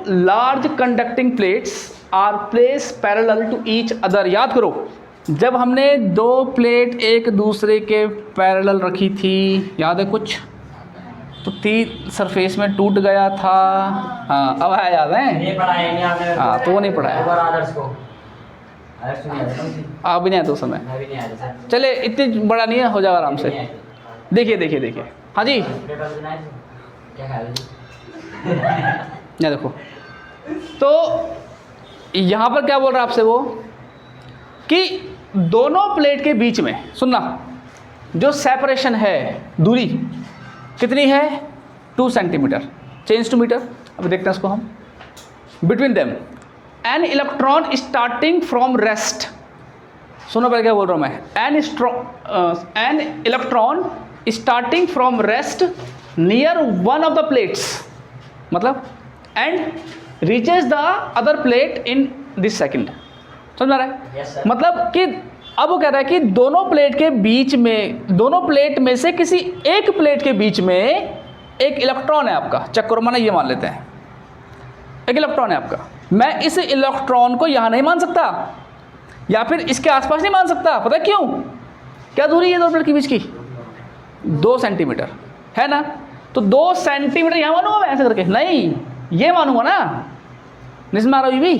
Large conducting plates are place parallel to each other. याद करो, जब हमने दो प्लेट एक दूसरे के पैरेलल रखी थी, याद है कुछ, तो तीन सरफेस में टूट गया था। हाँ, अब है, याद है? नहीं पढ़ा है, नहीं आता है। हाँ, तो वो नहीं पढ़ा है। आदर्श को आदर्श नहीं आता। आप भी नहीं आया तो समय। मैं भी नहीं आता सर। चले, इतनी बड़ा नहीं है, हो जाएगा आराम से। देखिए देखिए देखिए, हाँ जी, क्या ख्याल है? ये देखो, तो यहाँ पर क्या बोल रहा है आपसे वो, कि दोनों प्लेट के बीच में, सुनना, जो सेपरेशन है, दूरी कितनी है? 2 सेंटीमीटर। चेंज टू मीटर, अब देखते हैं इसको हम। Between them an electron starting from rest, सुनो पहले क्या बोल रहा हूँ मैं, an electron starting from rest near one of the plates, मतलब and reaches the other plate in this second. समझ आ रहा है? Yes, sir. मतलब कि अब वो कह रहा है कि दोनों प्लेट के बीच में, दोनों प्लेट में से किसी एक प्लेट के बीच में एक इलेक्ट्रॉन है आपका, चेक करो, माना ये मान लेते हैं एक इलेक्ट्रॉन है आपका। मैं इस इलेक्ट्रॉन को यहाँ नहीं मान सकता, या फिर इसके आसपास नहीं मान सकता। पता है क्यों? क्या दूरी है दो प्लेट के बीच की? 2 सेंटीमीटर है ना। तो 2 सेंटीमीटर यहाँ मानूंगा मैं ऐसे करके? नहीं, ये मानूंगा ना। नहीं मारा भी।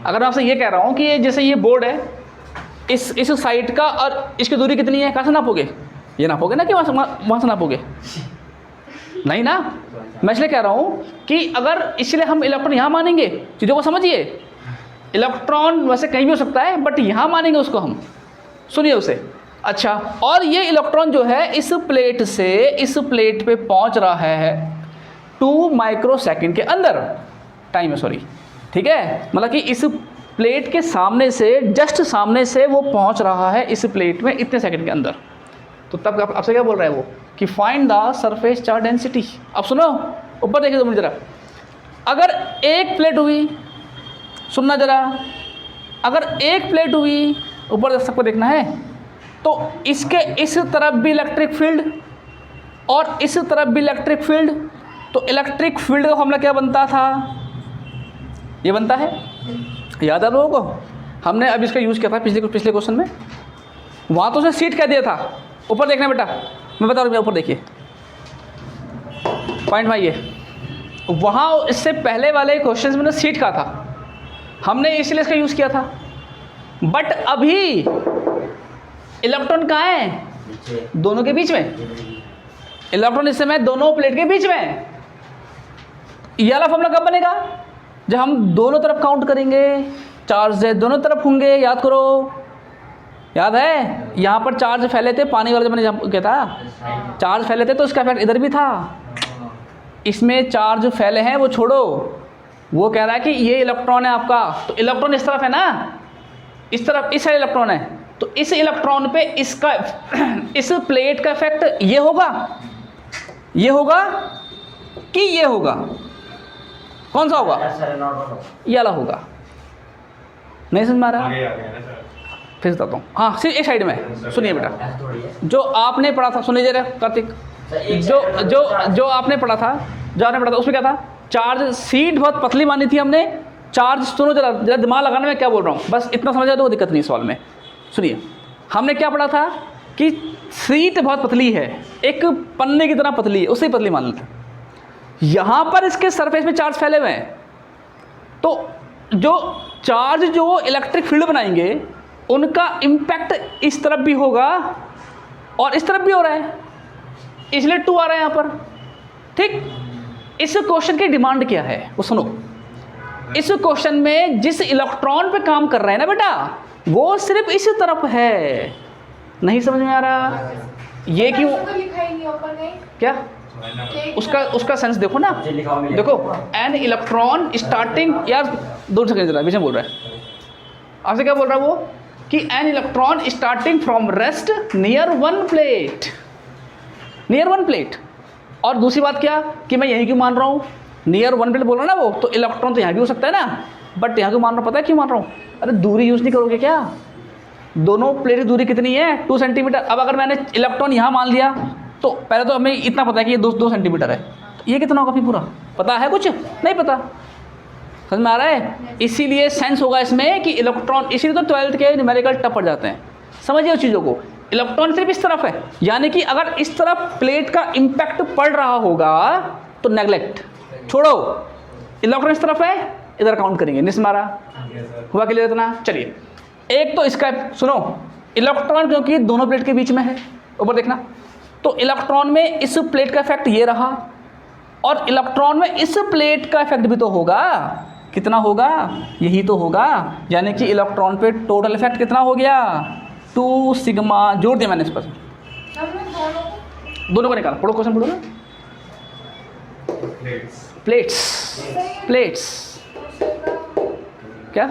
अगर मैं आपसे ये कह रहा हूँ कि ये जैसे ये बोर्ड है, इस साइड का और इसकी दूरी कितनी है, कहाँ से नापोगे? ये नापोगे ना कि वहाँ से नापोगे? नहीं ना। मैं इसलिए कह रहा हूँ कि अगर इसलिए हम इलेक्ट्रॉन यहाँ मानेंगे, चीज़ों को समझिए। इलेक्ट्रॉन वैसे कहीं भी हो सकता है, बट यहाँ मानेंगे उसको हम। सुनिए उसे। अच्छा, और ये इलेक्ट्रॉन जो है इस प्लेट से इस प्लेट पे पहुँच रहा है 2 माइक्रोसेकंड के अंदर, टाइम है, सॉरी, ठीक है। मतलब कि इस प्लेट के सामने से, जस्ट सामने से वो पहुँच रहा है इस प्लेट में इतने सेकंड के अंदर। तो तब आपसे क्या बोल रहा है वो, कि find the surface charge density. अब सुनो, ऊपर देखिए 2 मिनट जरा। अगर एक प्लेट हुई, सुनना जरा, अगर एक प्लेट हुई, ऊपर सबको देखना है, तो इसके इस तरफ भी इलेक्ट्रिक फील्ड और इस तरफ भी इलेक्ट्रिक फील्ड, तो इलेक्ट्रिक फील्ड का फॉर्मूला क्या बनता था? ये बनता है, याद है लोगों को? हमने अब इसका यूज़ किया था पिछले क्वेश्चन में। वहाँ तो उसने सीट कह दिया था। ऊपर देखना बेटा, मैं बता रहा हूँ, ऊपर देखिए, पॉइंट में ये, वहाँ इससे पहले वाले क्वेश्चन में सीट कहा था, हमने इसलिए इसका यूज़ किया था। बट अभी इलेक्ट्रॉन कहाँ है? दोनों के बीच में। इलेक्ट्रॉन इस समय दोनों प्लेट के बीच में। ये वाला फॉर्मूला कब बनेगा? जब हम दोनों तरफ काउंट करेंगे, चार्ज है दोनों तरफ होंगे। याद करो, याद है? यहाँ पर चार्ज फैले थे, पानी वाला जब मैंने क्या था, चार्ज फैले थे, तो उसका इफेक्ट इधर भी था। इसमें चार्ज फैले हैं वो छोड़ो, वो कह रहा है कि ये इलेक्ट्रॉन है आपका, तो इलेक्ट्रॉन इस तरफ है ना, इस तरफ इस साइड इलेक्ट्रॉन है, तो इस इलेक्ट्रॉन पे इसका इस प्लेट का इफेक्ट ये होगा कि ये होगा? कौन सा होगा? ये वाला होगा। नहीं समझ में आ रहा? फिर बताता हूँ। हाँ, सिर्फ एक साइड में सुनिए बेटा, जो आपने पढ़ा था, सुनिए जरा कार्तिक, जो आपने पढ़ा था, उसमें क्या था? चार्ज सीट बहुत पतली मानी थी हमने। चार्ज, सुनो जरा दिमाग लगाने में क्या बोल रहा हूँ, बस इतना समझ जाए तो कोई दिक्कत नहीं सवाल में। सुनिए, हमने क्या पढ़ा था कि सीट बहुत पतली है, एक पन्ने की तरह पतली है, उससे पतली मान लेते। यहाँ पर इसके सरफेस में चार्ज फैले हुए हैं, तो जो चार्ज जो इलेक्ट्रिक फील्ड बनाएंगे उनका इम्पैक्ट इस तरफ भी होगा और इस तरफ भी हो रहा है, इसलिए 2 आ रहा है यहाँ पर। ठीक, इस क्वेश्चन की डिमांड क्या है वो सुनो। इस क्वेश्चन में जिस इलेक्ट्रॉन पे काम कर रहे हैं ना बेटा, वो सिर्फ इस तरफ है। नहीं समझ में आ रहा? ये क्यों? क्या उसका सेंस देखो ना, देखो, एन इलेक्ट्रॉन स्टार्टिंग, यार 2 सेकंड जरा, बीच में बोल रहा है आपसे, क्या बोल रहा है वो, कि N electron starting from rest near one plate. और दूसरी बात क्या, कि मैं यही क्यों मान रहा हूँ, नियर वन प्लेट बोल रहा है ना वो, तो इलेक्ट्रॉन तो यहाँ भी हो सकता है ना, बट यहाँ क्यों मान रहा हूँ? पता है क्यों मान रहा हूँ? अरे दूरी यूज़ नहीं करोगे क्या? दोनों प्लेट की दूरी कितनी है? 2 सेंटीमीटर। अब अगर मैंने इलेक्ट्रॉन यहाँ मान लिया, तो पहले तो हमें इतना पता है कि ये 2 सेंटीमीटर है, तो ये कितना होगा फिर पूरा? पता है कुछ? नहीं पता। समझ में आ रहा है? इसीलिए सेंस होगा इसमें कि इलेक्ट्रॉन, इसीलिए तो 12th के न्यूमेरिकल टफ पड़ जाते हैं। समझिए उस चीज़ों को, इलेक्ट्रॉन सिर्फ इस तरफ है, यानी कि अगर इस तरफ प्लेट का इम्पैक्ट पड़ रहा होगा तो नेग्लेक्ट, छोड़ो। इलेक्ट्रॉन इस तरफ है, इधर काउंट करेंगे। निस मारा हुआ क्लियर इतना? चलिए, एक तो इसका सुनो, इलेक्ट्रॉन क्योंकि दोनों प्लेट के बीच में है, ऊपर देखना, तो इलेक्ट्रॉन में इस प्लेट का इफेक्ट ये रहा, और इलेक्ट्रॉन में इस प्लेट का इफेक्ट भी तो होगा। कितना होगा? यही तो होगा, यानी कि इलेक्ट्रॉन पे टोटल इफेक्ट कितना हो गया? 2 सिग्मा। जोड़ दिया मैंने इस पर, दोनों को निकाला। पढ़ो क्वेश्चन, पढ़ो ना। प्लेट्स क्या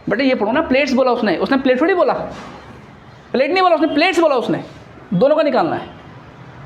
बेटे, ये पढ़ो ना। प्लेट्स बोला उसने प्लेट थोड़ी बोला, प्लेट नहीं बोला उसने, प्लेट्स बोला उसने। दोनों का निकालना है,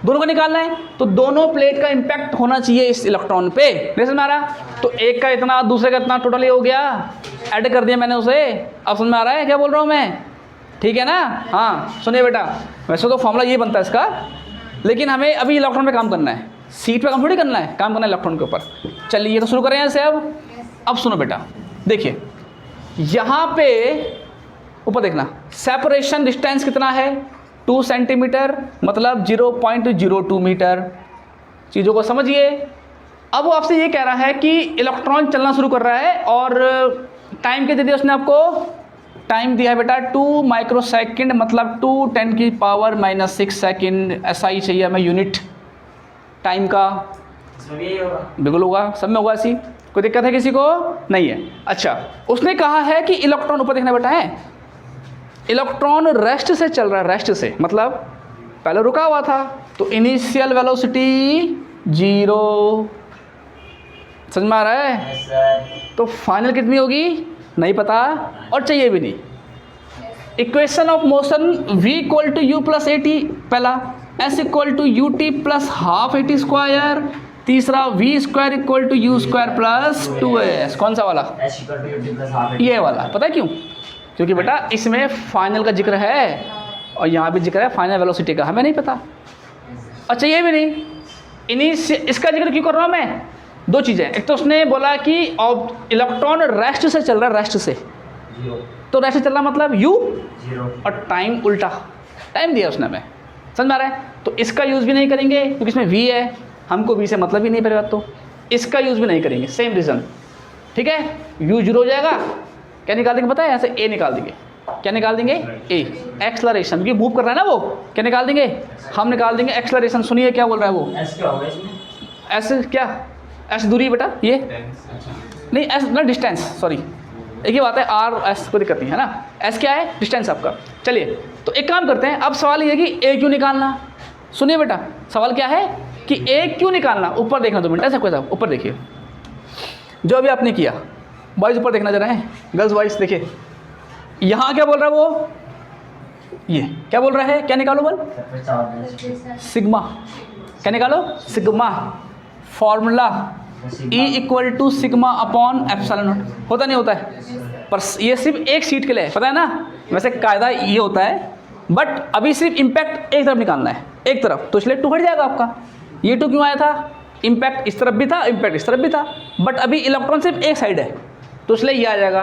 दोनों का निकालना है, तो दोनों प्लेट का इम्पैक्ट होना चाहिए इस इलेक्ट्रॉन पे। नहीं समझ में आ रहा? तो एक का इतना, दूसरे का इतना, टोटल ये हो गया, ऐड कर दिया मैंने उसे। अब समझ में आ रहा है क्या बोल रहा हूँ मैं? ठीक है ना? हाँ सुनिए बेटा, वैसे तो फॉर्मूला ये बनता है इसका, लेकिन हमें अभी इलेक्ट्रॉन पे काम करना है, सीट पे काम थोड़ी करना है, काम करना है इलेक्ट्रॉन के ऊपर। चलिए ये तो शुरू करें ऐसे। अब सुनो बेटा, देखिए यहाँ पे ऊपर देखना, सेपरेशन डिस्टेंस कितना है? 2 सेंटीमीटर, मतलब 0.02 मीटर। चीज़ों को समझिए। अब वो आपसे ये कह रहा है कि इलेक्ट्रॉन चलना शुरू कर रहा है, और टाइम के दे दिया उसने आपको, टाइम दिया है बेटा 2 माइक्रोसेकंड, मतलब 2×10⁻⁻6 सेकंड। ऐसा ही चाहिए हमें यूनिट टाइम का। बिल्कुल होगा, सब में होगा ऐसी, कोई दिक्कत है किसी को? नहीं है। अच्छा, उसने कहा है कि इलेक्ट्रॉन, ऊपर देखना बेटा है, इलेक्ट्रॉन रेस्ट से चल रहा है, रेस्ट से मतलब पहले रुका हुआ था, तो इनिशियल वेलोसिटी 0। समझ में आ रहा है? तो फाइनल कितनी होगी नहीं पता, और चाहिए भी नहीं। Equation of motion v = u + at, पहला s = ut + ½ at², तीसरा v² = u² + 2s। कौन सा वाला? ये वाला। पता है क्यों? क्योंकि बेटा इसमें फाइनल का जिक्र है, और यहाँ भी जिक्र है फाइनल वेलोसिटी का, हमें नहीं पता। अच्छा ये भी नहीं, इसका जिक्र क्यों कर रहा हूँ मैं? 2 चीज़ें। एक तो उसने बोला कि इलेक्ट्रॉन रेस्ट से चल रहा है, रेस्ट से, तो रेस्ट से चल रहा मतलब u, और टाइम उल्टा, टाइम दिया उसने हमें। समझ में आ रहा है? तो इसका यूज़ भी नहीं करेंगे क्योंकि इसमें v है, हमको v से मतलब ही नहीं पड़ेगा, तो इसका यूज़ भी नहीं करेंगे। सेम रीज़न, ठीक है? u 0 हो जाएगा, क्या निकाल देंगे पता है? यहाँ से a निकाल देंगे। क्या निकाल देंगे? a, एक्सलरेशन, क्योंकि मूव कर रहा है ना वो। क्या निकाल देंगे? हम निकाल देंगे एक्सलरेशन। सुनिए क्या बोल रहा है वो। ऐसे क्या? ऐसे दूरी बेटा, ये नहीं, ऐसे ना डिस्टेंस, सॉरी एक ही बात है, आर एस कोई दिक्कत नहीं है ना। एस क्या है? डिस्टेंस आपका। चलिए तो एक काम करते हैं, अब सवाल ये है कि ए क्यों निकालना। सुनिए बेटा, सवाल क्या है कि ए क्यों निकालना। ऊपर देखना 2 मिनट, ऐसा कोई साहब ऊपर देखिए, जो अभी आपने किया। बॉयज़ ऊपर देखना जरा है, गर्ल्स बॉयज़ देखिए। यहाँ क्या बोल रहा है वो? ये क्या बोल रहा है? क्या निकालो बोल? सिग्मा। क्या निकालो? सिग्मा। Formula E = σ/ε0। होता नहीं होता है, पर ये सिर्फ एक सीट के लिए है, पता है ना? वैसे कायदा ये होता है, बट अभी सिर्फ इम्पैक्ट एक तरफ निकालना है, एक तरफ, तो इसलिए 2 हट जाएगा आपका। ये 2 क्यों आया था? इम्पैक्ट इस तरफ भी था, इम्पैक्ट इस तरफ भी था, बट अभी इलेक्ट्रॉन सिर्फ एक साइड है, तो इसलिए ये आ जाएगा।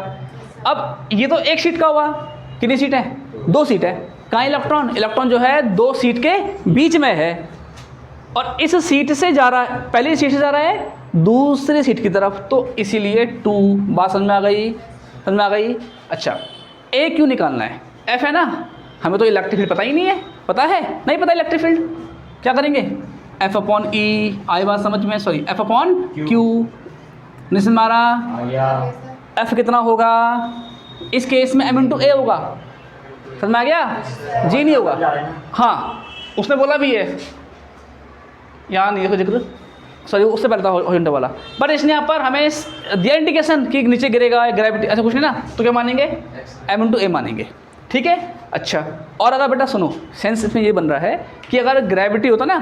अब ये तो एक सीट का हुआ, कितनी सीट है? 2 सीट है। कहाँ इलेक्ट्रॉन? इलेक्ट्रॉन जो है 2 सीट के बीच में है, और इस सीट से जा रहा है, पहली सीट से जा रहा है दूसरी सीट की तरफ, तो इसीलिए 2। बात समझ में आ गई? समझ में आ गई? अच्छा, ए क्यों निकालना है? एफ है ना, हमें तो इलेक्ट्रिक फील्ड पता ही नहीं है। पता है? नहीं पता इलेक्ट्रिक फील्ड, क्या करेंगे? F/E। आई बात समझ में? Sorry, F/Q। निश्चित मारा, F कितना होगा इस केस में? M × A होगा। समझ में आ गया? जी नहीं होगा। हाँ उसने बोला भी है, यहाँ नहीं देखो जिक्र, सॉरी उससे पहले था हॉरिजॉन्टल वाला, बट इसने यहाँ पर हमें दिया इंडिकेशन कि नीचे गिरेगा, ग्रेविटी, ऐसा कुछ नहीं ना, तो क्या मानेंगे? M × A मानेंगे। ठीक है? अच्छा, और अगर बेटा सुनो, सेंस इसमें ये बन रहा है कि अगर ग्रेविटी होता ना,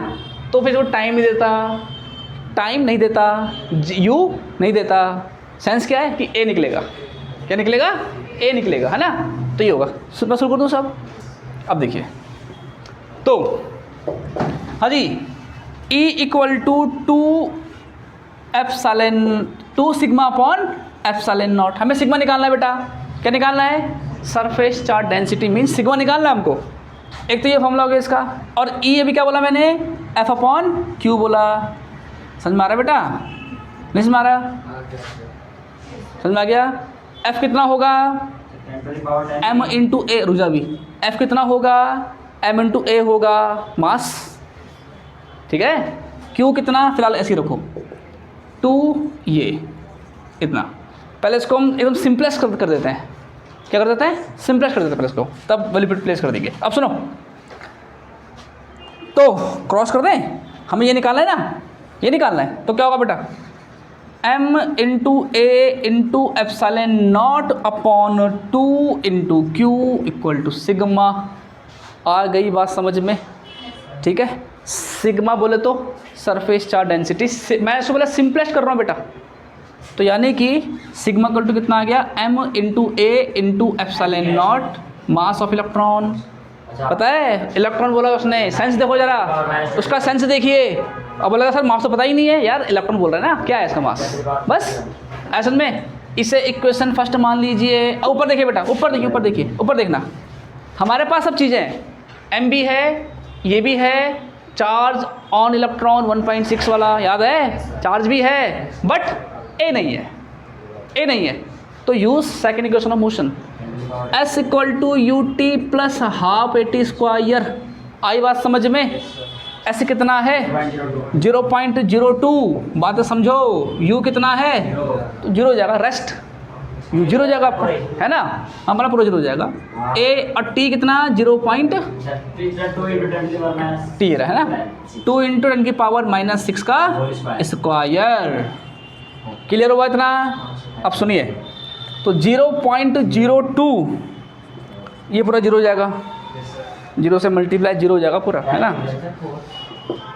तो फिर वो टाइम नहीं देता, टाइम नहीं देता, u नहीं देता। सेंस क्या है कि A निकलेगा। क्या निकलेगा? A निकलेगा, है ना? तो ये होगा। मैं शुरू कर दूँ सब? अब देखिए, तो हाँ जी, E = 2 epsilon 2 sigma upon epsilon not. हमें सिग्मा निकालना है बेटा। क्या निकालना है? Surface charge density means sigma निकालना है हमको। एक तो ये फॉर्मूला हो गया इसका, और ई अभी क्या बोला मैंने? एफ अपॉन क्यू बोला। समझ में आ रहा है बेटा? नहीं समझ में आ रहा? समझ में आ गया? एफ कितना होगा? एम इंटू ए। रुजा भी एफ कितना होगा? एम इंटू ए होगा मास, ठीक है। क्यू कितना? फिलहाल ऐसे ही रखो 2 ये इतना। पहले इसको हम एकदम सिंपलेस्ट कर देते हैं। क्या कर देते हैं? सिंपलेस्ट कर देते हैं पहले इसको, तब वैल्यू प्लेस कर देंगे। अब सुनो, तो क्रॉस कर दें, हमें ये निकालना है ना, ये निकालना है। तो क्या होगा बेटा? m into a into epsilon not upon 2 into q equal to sigma. आ गई बात समझ में? ठीक है। सिग्मा बोले तो सरफेस चार्ज डेंसिटी, मैं इसको बोला सिंपलेस्ट कर रहा हूँ बेटा। तो यानी कि सिग्मा इक्वल टू कितना आ गया? m into a into epsilon not mass of electron. पता है इलेक्ट्रॉन बोला उसने, सेंस देखो जरा, उसका सेंस देखिए। अब बोलेगा सर मास तो पता ही नहीं है यार, इलेक्ट्रॉन बोल रहा है ना, क्या है इसका मास? बस ऐसा में इसे इक्वेशन फर्स्ट मान लीजिए। और ऊपर देखिए बेटा, ऊपर देखिए, ऊपर देखिए, ऊपर देखना। हमारे पास सब चीज़ें हैं, एम भी है, ये भी है, चार्ज ऑन इलेक्ट्रॉन 1.6 वाला याद है, चार्ज भी है, बट ए नहीं है, ए नहीं है। तो use second equation of motion, S equal to u t plus half a t square. आई बात समझ में? S कितना है? 0.02। बात समझो, U कितना है? तो 0 हो जाएगा, रेस्ट U 0 हो जाएगा आपका, है ना, हमारा पूरा 0 हो जाएगा। A और T कितना? 0. T है ना, 2 इंटू 10 की पावर -6 का स्क्वायर। क्लियर हुआ इतना? अब सुनिए, तो 0.02 ये पूरा 0 हो जाएगा, 0 से मल्टीप्लाई 0 हो जाएगा पूरा, है ना।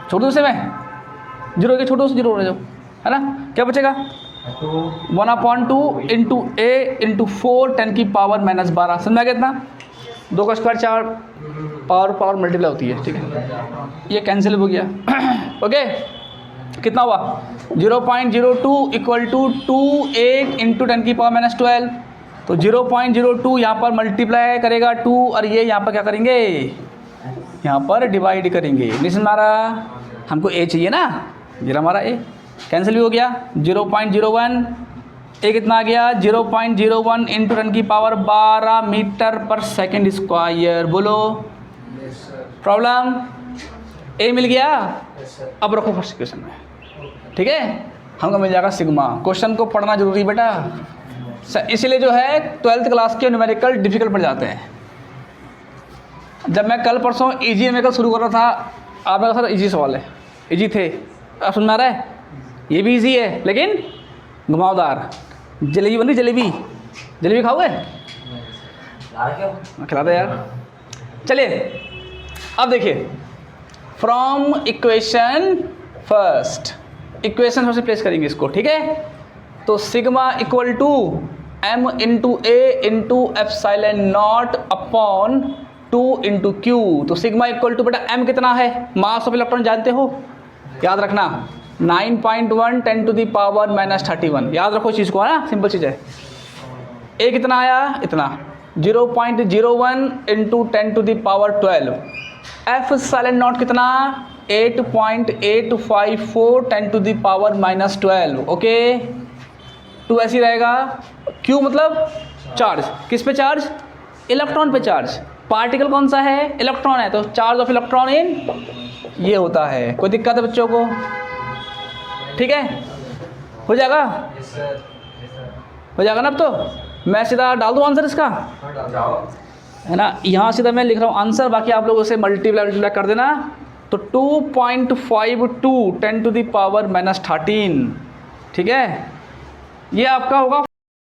छोड़ दो उसे, मैं 0 के छोटो से 0 हो जाओ, है ना। क्या बचेगा? 1/2 इंटू ए इंटू 4 10 की पावर -12। समझ में आ गया इतना? 2 का स्क्वायर 4, पावर मल्टीप्लाई होती है, ठीक है। ये कैंसिल हो गया। ओके, कितना हुआ? 0.02 इक्वल टू 28 इंटू 10 की पावर -12। तो 0.02 यहाँ पर मल्टीप्लाई करेगा 2, और ये यहाँ पर क्या करेंगे? यहाँ पर डिवाइड करेंगे। नहीं समझ आ रहा? हमको ए चाहिए ना, जरा हमारा ए कैंसिल भी हो गया। 0.01 ए कितना आ गया? 0.01 इंटू 10 की पावर 12 मीटर पर सेकेंड स्क्वायर। बोलो प्रॉब्लम? ए मिल गया। अब रखो फर्स्ट इक्वेशन में, ठीक है। हमको मिल जाएगा सिग्मा। क्वेश्चन को पढ़ना जरूरी बेटा, इसीलिए जो है 12th क्लास के न्यूमेरिकल डिफिकल्ट पड़ जाते हैं। जब मैं कल परसों इजी न्यूमेरिकल शुरू कर रहा था, आपने कहा सर इजी सवाल है, इजी थे। अब सुन में आ रहा है? ये भी इजी है लेकिन घुमावदार। जलेबी बन रही, जलेबी, जलेबी खाओगे? खिला दे यार। चलिए अब देखिए, from equation first, equation first place करेंगे इसको, ठीक है। तो sigma equal to m into a into epsilon not upon 2 into q. तो सिग्मा इक्वल टू बेटा m कितना है? मास ऑफ इलेक्ट्रॉन जानते हो, याद रखना 9.1 10 टू दी पावर -31। याद रखो चीज़ को, है ना, सिंपल चीज़ है। ए कितना आया? इतना 0.01 into 10 to the power 12। Epsilon not कितना? 8.854 10 टू दी पावर -12। ओके, 2 ऐसी रहेगा। क्यू मतलब चार्ज, किस पे चार्ज? इलेक्ट्रॉन पे चार्ज। पार्टिकल कौन सा है? इलेक्ट्रॉन है, तो चार्ज ऑफ इलेक्ट्रॉन इन ये होता है। कोई दिक्कत है बच्चों को? ठीक है, हो जाएगा, हो जाएगा ना। अब तो मैं सीधा डाल दूँ आंसर इसका, है ना। यहाँ सीधा मैं लिख रहा हूँ आंसर, बाकी आप लोग उसे मल्टीप्लाई कर देना। तो 2.52 10 टू दी पावर -13, ठीक है। ये आपका होगा